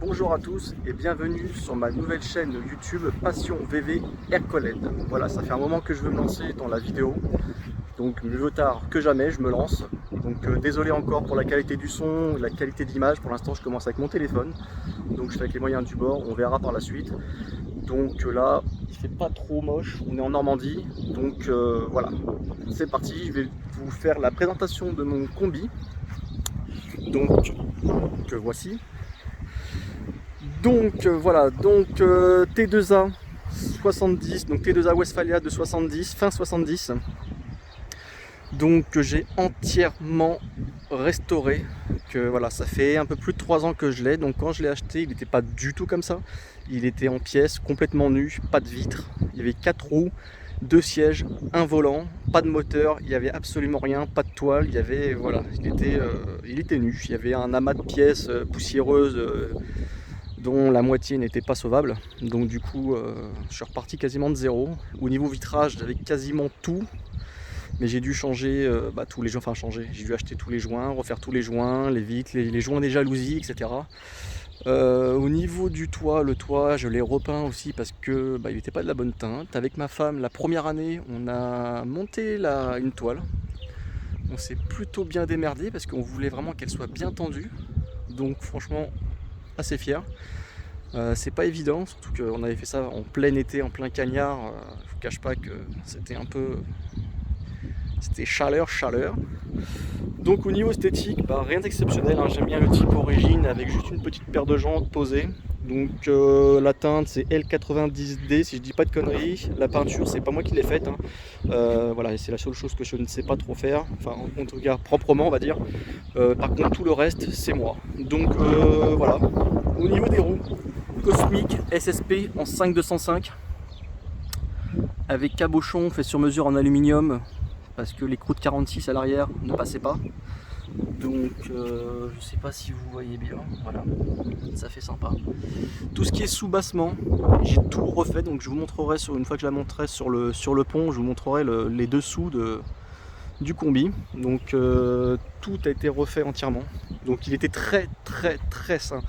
Bonjour à tous et bienvenue sur ma nouvelle chaîne YouTube Passion VV Aircoled. Voilà, ça fait un moment que je veux me lancer dans la vidéo, donc mieux vaut tard que jamais, je me lance. Donc désolé encore pour la qualité du son, la qualité d'image, pour l'instant je commence avec mon téléphone, donc je fais avec les moyens du bord, on verra par la suite. Donc là, il fait pas trop moche, on est en Normandie, donc voilà, c'est parti, je vais vous faire la présentation de mon combi, donc que voici. Donc voilà, donc T2A 70, donc T2A Westphalia de 70, fin 70. Donc que j'ai entièrement restauré. Que voilà, ça fait un peu plus de 3 ans que je l'ai. Donc quand je l'ai acheté, il n'était pas du tout comme ça. Il était en pièces, complètement nu, pas de vitres. Il y avait 4 roues, 2 sièges, un volant, pas de moteur, il n'y avait absolument rien, pas de toile, il y avait voilà, il était nu. Il y avait un amas de pièces poussiéreuses dont la moitié n'était pas sauvable. Donc du coup, je suis reparti quasiment de zéro. Au niveau vitrage, j'avais quasiment tout. Mais j'ai dû changer tous les joints, enfin changer, j'ai dû acheter tous les joints, refaire tous les joints, les vitres, les joints des jalousies, etc. Au niveau du toit, le toit, je l'ai repeint aussi parce que il n'était pas de la bonne teinte. Avec ma femme, la première année, on a monté une toile. On s'est plutôt bien démerdé parce qu'on voulait vraiment qu'elle soit bien tendue. Donc franchement, assez fier. C'est pas évident, surtout qu'on avait fait ça en plein été, en plein cagnard. Je vous cache pas que c'était un peu... C'était chaleur. Donc au niveau esthétique, rien d'exceptionnel, hein. J'aime bien le type origine avec juste une petite paire de jantes posées. Donc la teinte c'est L90D si je dis pas de conneries. La peinture c'est pas moi qui l'ai faite, hein. Voilà, c'est la seule chose que je ne sais pas trop faire. Enfin en tout cas proprement on va dire. Par contre tout le reste c'est moi. Donc voilà. Au niveau des roues, Cosmic SSP en 5205 avec cabochon fait sur mesure en aluminium parce que les croûtes 46 à l'arrière ne passaient pas. Donc je sais pas si vous voyez bien, voilà, ça fait sympa. Tout ce qui est sous-bassement, j'ai tout refait, donc je vous montrerai une fois que je la monterai sur le pont, je vous montrerai les dessous du combi. Donc tout a été refait entièrement. Donc il était très sain.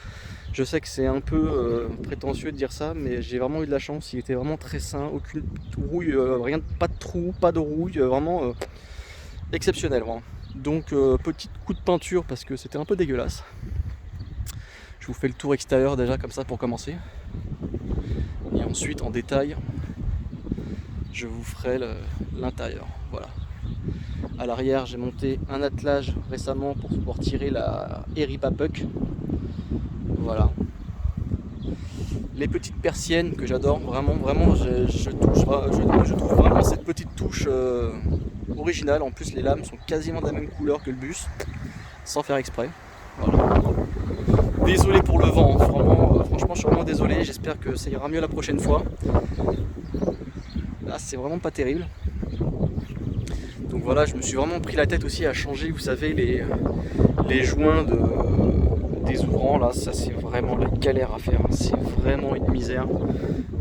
Je sais que c'est un peu prétentieux de dire ça, mais j'ai vraiment eu de la chance. Il était vraiment très sain, aucune rouille, rien, pas de trou, pas de rouille, vraiment exceptionnel. Vraiment. Donc petit coup de peinture parce que c'était un peu dégueulasse. Je vous fais le tour extérieur déjà comme ça pour commencer. Et ensuite en détail, je vous ferai l'intérieur. Voilà. À l'arrière, j'ai monté un attelage récemment pour pouvoir tirer la Eripa Puck. Voilà. Les petites persiennes que j'adore, vraiment, je trouve vraiment cette petite touche originale. En plus, les lames sont quasiment de la même couleur que le bus, sans faire exprès. Voilà. Désolé pour le vent, franchement, je suis vraiment désolé. J'espère que ça ira mieux la prochaine fois. Là, c'est vraiment pas terrible. Donc voilà, je me suis vraiment pris la tête aussi à changer, vous savez, les joints des ouvrants. Là, ça c'est vraiment la galère à faire, c'est vraiment une misère.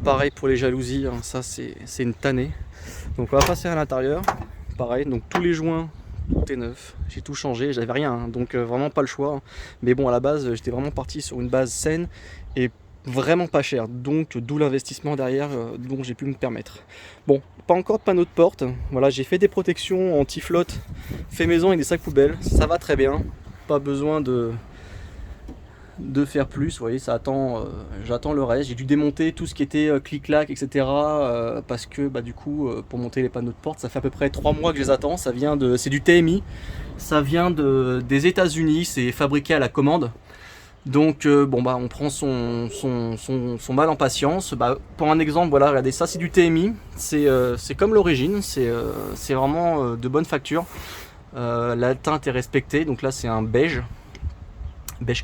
Pareil pour les jalousies, hein, ça c'est une tannée. Donc on va passer à l'intérieur, pareil, donc tous les joints, tout est neuf, j'ai tout changé, j'avais rien, hein, donc vraiment pas le choix. Hein. Mais bon, à la base, j'étais vraiment parti sur une base saine et vraiment pas cher, donc d'où l'investissement derrière dont j'ai pu me permettre. Bon, pas encore de panneau de porte, voilà, j'ai fait des protections anti-flotte fait maison avec des sacs poubelles, ça va très bien, pas besoin de faire plus, vous voyez, ça attend, j'attends le reste. J'ai dû démonter tout ce qui était clic-clac, etc. Parce que du coup, pour monter les panneaux de porte, ça fait à peu près 3 mois que je les attends. Ça vient c'est du TMI, ça vient des États-Unis, c'est fabriqué à la commande. Donc on prend son mal en patience. Pour un exemple, voilà, regardez, ça c'est du TMI, c'est comme l'origine, c'est vraiment de bonne facture. La teinte est respectée, donc là c'est un beige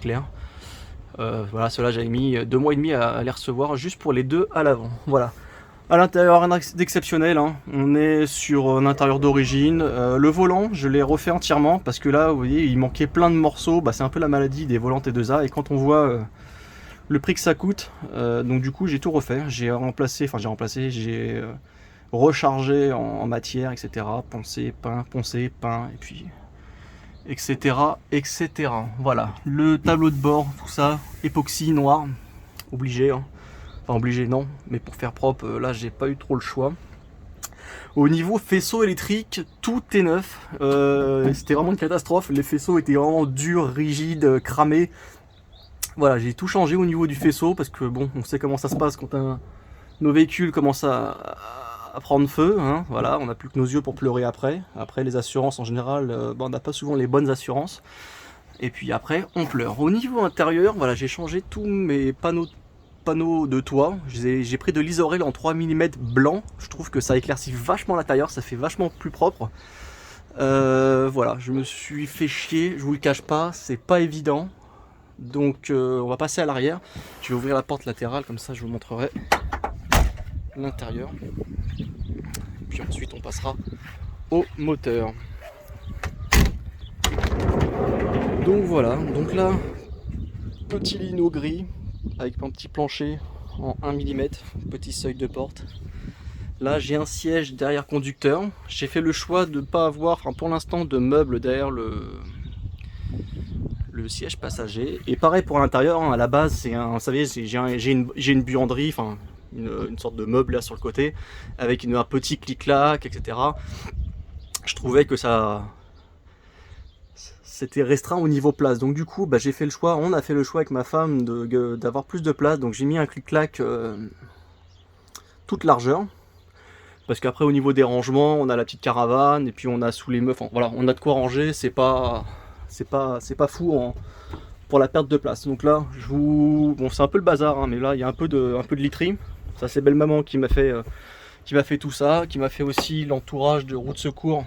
clair. Voilà, ceux-là j'avais mis 2 mois et demi à les recevoir juste pour les deux à l'avant. Voilà. À l'intérieur, rien d'exceptionnel, hein. On est sur un intérieur d'origine. Le volant, je l'ai refait entièrement parce que là, vous voyez, il manquait plein de morceaux. C'est un peu la maladie des volants T2A. Et quand on voit le prix que ça coûte, donc du coup, j'ai tout refait. J'ai rechargé en matière, etc. Poncé, peint, et puis etc., etc. Voilà, le tableau de bord, tout ça, époxy noir, obligé, hein. Enfin obligé non, mais pour faire propre, là j'ai pas eu trop le choix. Au niveau faisceau électrique, tout est neuf. C'était vraiment une catastrophe. Les faisceaux étaient vraiment durs, rigides, cramés. Voilà, j'ai tout changé au niveau du faisceau parce que bon, on sait comment ça se passe quand nos véhicules commencent à prendre feu. Hein. Voilà, on n'a plus que nos yeux pour pleurer après. Après, les assurances en général, on n'a pas souvent les bonnes assurances. Et puis après, on pleure. Au niveau intérieur, voilà, j'ai changé tous mes panneaux de toit. J'ai pris de l'isorel en 3 mm blanc. Je trouve que ça éclaircit vachement l'intérieur, ça fait vachement plus propre. Voilà, je me suis fait chier, je vous le cache pas, c'est pas évident. Donc on va passer à l'arrière. Je vais ouvrir la porte latérale, comme ça je vous montrerai l'intérieur. Puis ensuite on passera au moteur. Donc voilà, donc là, petit lino gris avec un petit plancher en 1 mm, petit seuil de porte. Là j'ai un siège derrière conducteur. J'ai fait le choix de ne pas avoir, enfin pour l'instant, de meubles derrière le siège passager. Et pareil pour l'intérieur, hein, à la base c'est un, vous savez, j'ai une buanderie, enfin une sorte de meuble là sur le côté, avec un petit clic-clac, etc. Je trouvais que ça c'était restreint au niveau place, donc du coup j'ai fait le choix, on a fait le choix avec ma femme d'avoir plus de place, donc j'ai mis un clic-clac toute largeur, parce qu'après au niveau des rangements, on a la petite caravane, et puis on a sous les meufs, enfin, voilà, on a de quoi ranger, c'est pas fou pour la perte de place. Donc là, bon, c'est un peu le bazar, hein, mais là il y a un peu de literie. Ça c'est belle maman qui m'a fait tout ça, qui m'a fait aussi l'entourage de roue de secours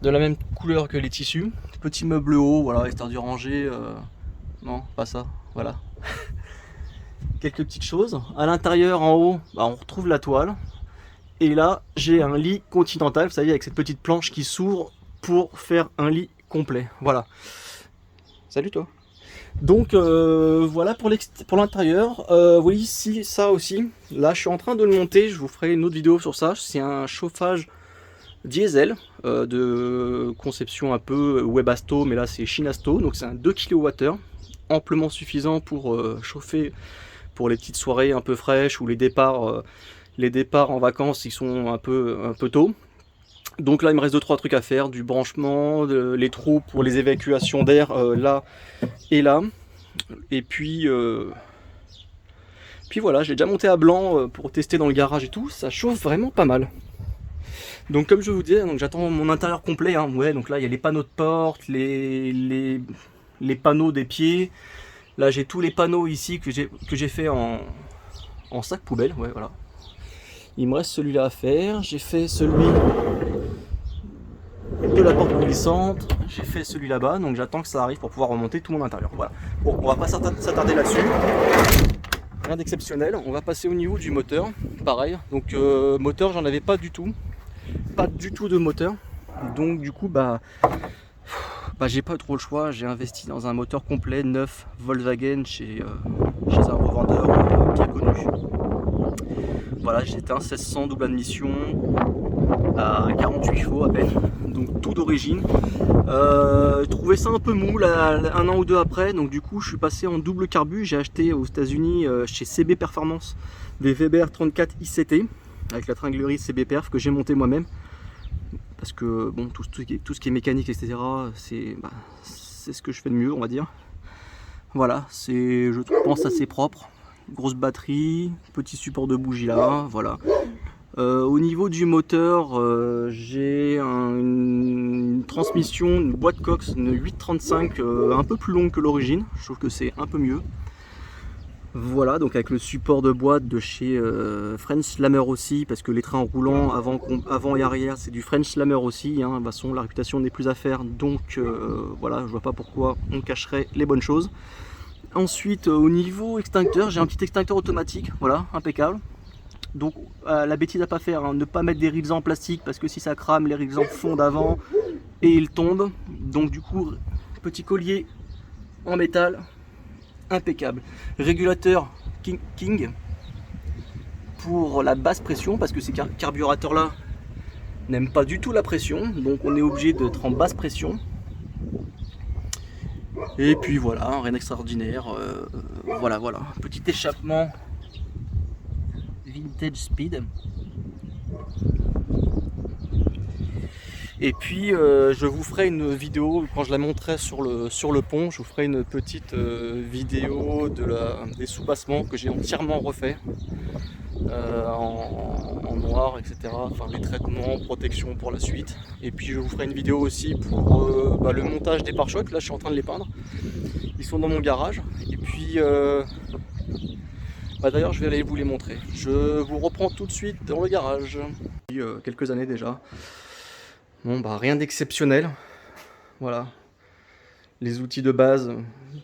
de la même couleur que les tissus. Petit meuble haut, voilà, histoire de ranger. Non, pas ça, voilà. Quelques petites choses. À l'intérieur, en haut, on retrouve la toile. Et là, j'ai un lit continental, vous savez, avec cette petite planche qui s'ouvre pour faire un lit complet. Voilà. Salut toi. Donc voilà pour l'intérieur. Oui, ici, ça aussi. Là, je suis en train de le monter. Je vous ferai une autre vidéo sur ça. C'est un chauffage diesel de conception un peu Webasto, mais là c'est Shinasto. Donc c'est un 2 kWh, amplement suffisant pour chauffer pour les petites soirées un peu fraîches ou les départs en vacances. Ils sont un peu tôt. Donc là il me reste 2-3 trucs à faire, du branchement, les trous pour les évacuations d'air là et là, et puis voilà, j'ai déjà monté à blanc pour tester dans le garage et tout, ça chauffe vraiment pas mal. Donc comme je vous disais, j'attends mon intérieur complet, hein. Ouais, donc là il y a les panneaux de porte, les panneaux des pieds, là j'ai tous les panneaux ici que j'ai fait en sac poubelle, ouais voilà. Il me reste celui-là à faire, j'ai fait celui de la porte glissante, j'ai fait celui là-bas, donc j'attends que ça arrive pour pouvoir remonter tout mon intérieur. Voilà. Bon, on va pas s'attarder là-dessus. Rien d'exceptionnel. On va passer au niveau du moteur. Pareil. Donc moteur, j'en avais pas du tout. Pas du tout de moteur. Donc du coup j'ai pas trop le choix. J'ai investi dans un moteur complet neuf Volkswagen chez un revendeur bien connu. Voilà, j'étais un 1600 double admission à 48 chevaux à peine, donc tout d'origine. Je trouvais ça un peu mou là, un an ou deux après, donc du coup je suis passé en double carbu. J'ai acheté aux États-Unis chez CB Performance des Weber 34 ICT avec la tringlerie CB Perf que j'ai monté moi-même, parce que bon, tout ce qui est mécanique, etc., c'est ce que je fais de mieux, on va dire. Voilà, je pense assez propre. Grosse batterie, petit support de bougie là, voilà. Au niveau du moteur, j'ai une transmission, une boîte Cox, une 835, un peu plus longue que l'origine. Je trouve que c'est un peu mieux. Voilà, donc avec le support de boîte de chez French Slammer aussi, parce que les trains roulants avant et arrière, c'est du French Slammer aussi. Hein. De toute façon, la réputation n'est plus à faire, donc voilà, je vois pas pourquoi on cacherait les bonnes choses. Ensuite, au niveau extincteur, j'ai un petit extincteur automatique, voilà, impeccable. Donc la bêtise à pas faire, hein, ne pas mettre des rils en plastique, parce que si ça crame, les rils fondent avant et ils tombent. Donc du coup, petit collier en métal, impeccable. Régulateur King pour la basse pression, parce que ces carburateurs là n'aiment pas du tout la pression, donc on est obligé d'être en basse pression. Et puis voilà, rien d'extraordinaire. Voilà, petit échappement Vintage Speed. Et puis je vous ferai une vidéo quand je la monterai sur le pont. Je vous ferai une petite vidéo des soubassements que j'ai entièrement refait en noir, etc. Enfin les traitements, protection pour la suite. Et puis je vous ferai une vidéo aussi pour le montage des pare-chocs. Là je suis en train de les peindre. Ils sont dans mon garage. Et puis d'ailleurs je vais aller vous les montrer. Je vous reprends tout de suite dans le garage. Depuis quelques années déjà. Bon rien d'exceptionnel. Voilà. Les outils de base,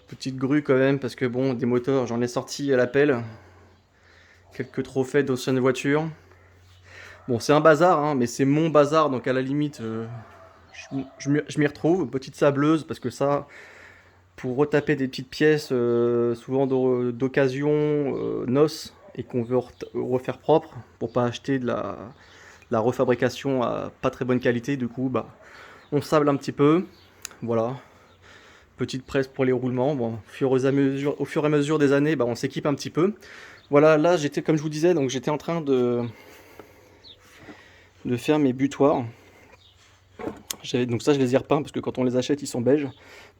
petite grue quand même, parce que bon, des moteurs, j'en ai sorti à l'appel. Quelques trophées d'anciennes voitures. Bon, c'est un bazar, hein, mais c'est mon bazar, donc à la limite, je m'y retrouve. Petite sableuse, parce que ça, pour retaper des petites pièces, souvent d'occasion, noces, et qu'on veut refaire propre, pour pas acheter de la refabrication à pas très bonne qualité, du coup, on sable un petit peu. Voilà. Petite presse pour les roulements. Bon, au fur et à mesure des années, on s'équipe un petit peu. Voilà, là j'étais, comme je vous disais, donc j'étais en train de faire mes butoirs. Donc ça je les ai repeints parce que quand on les achète ils sont beiges.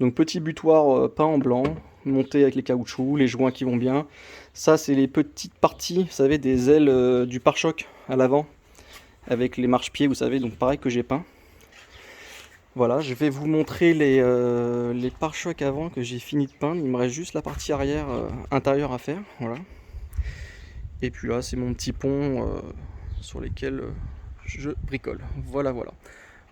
Donc petit butoir peint en blanc, monté avec les caoutchoucs, les joints qui vont bien. Ça c'est les petites parties, vous savez, des ailes du pare-choc à l'avant, avec les marchepieds, vous savez, donc pareil que j'ai peint. Voilà, je vais vous montrer les pare-chocs avant que j'ai fini de peindre. Il me reste juste la partie arrière intérieure à faire. Voilà. Et puis là, c'est mon petit pont sur lequel je bricole. Voilà.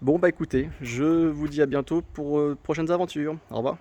Bon, écoutez, je vous dis à bientôt pour prochaines aventures. Au revoir.